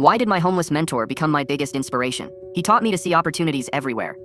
Why did my homeless mentor become my biggest inspiration? He taught me to see opportunities everywhere.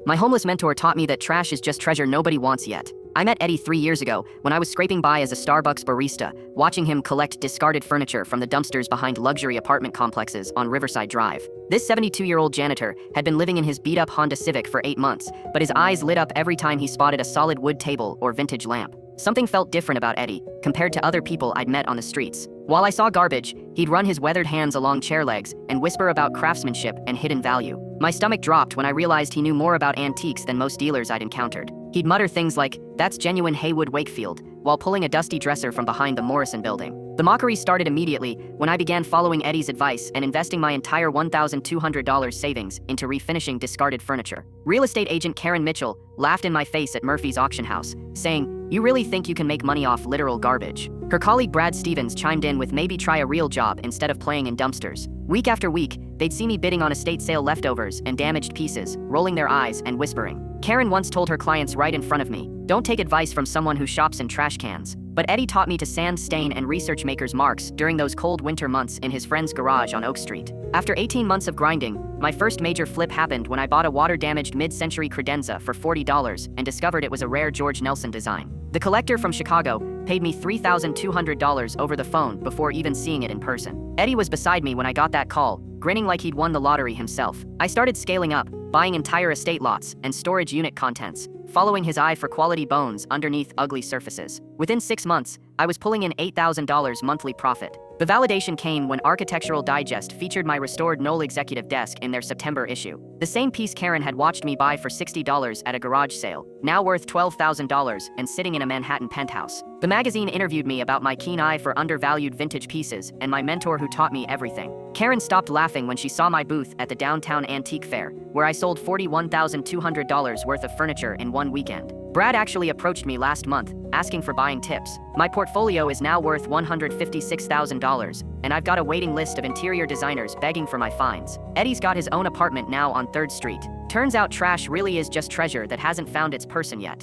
My homeless mentor taught me that trash is just treasure nobody wants yet. I met Eddie 3 years ago when I was scraping by as a Starbucks barista, watching him collect discarded furniture from the dumpsters behind luxury apartment complexes on Riverside Drive. This 72-year-old janitor had been living in his beat-up Honda Civic for 8 months, but his eyes lit up every time he spotted a solid wood table or vintage lamp. Something felt different about Eddie, compared to other people I'd met on the streets. While I saw garbage, he'd run his weathered hands along chair legs and whisper about craftsmanship and hidden value. My stomach dropped when I realized he knew more about antiques than most dealers I'd encountered. He'd mutter things like, "That's genuine Haywood Wakefield," while pulling a dusty dresser from behind the Morrison building. The mockery started immediately when I began following Eddie's advice and investing my entire $1,200 savings into refinishing discarded furniture. Real estate agent Karen Mitchell laughed in my face at Murphy's auction house, saying, "You really think you can make money off literal garbage?" Her colleague Brad Stevens chimed in with, "Maybe try a real job instead of playing in dumpsters." Week after week, they'd see me bidding on estate sale leftovers and damaged pieces, rolling their eyes and whispering. Karen once told her clients right in front of me, "Don't take advice from someone who shops in trash cans." But Eddie taught me to sand, stain, and research maker's marks during those cold winter months in his friend's garage on Oak Street. After 18 months of grinding, my first major flip happened when I bought a water-damaged mid-century credenza for $40 and discovered it was a rare George Nelson design. The collector from Chicago paid me $3,200 over the phone before even seeing it in person. Eddie was beside me when I got that call, grinning like he'd won the lottery himself. I started scaling up, buying entire estate lots and storage unit contents, following his eye for quality bones underneath ugly surfaces. Within 6 months, I was pulling in $8,000 monthly profit. The validation came when Architectural Digest featured my restored Knoll executive desk in their September issue. The same piece Karen had watched me buy for $60 at a garage sale, now worth $12,000 and sitting in a Manhattan penthouse. The magazine interviewed me about my keen eye for undervalued vintage pieces and my mentor who taught me everything. Karen stopped laughing when she saw my booth at the downtown antique fair, where I sold $41,200 worth of furniture in one weekend. Brad actually approached me last month, asking for buying tips. My portfolio is now worth $156,000, and I've got a waiting list of interior designers begging for my finds. Eddie's got his own apartment now on 3rd Street. Turns out trash really is just treasure that hasn't found its person yet.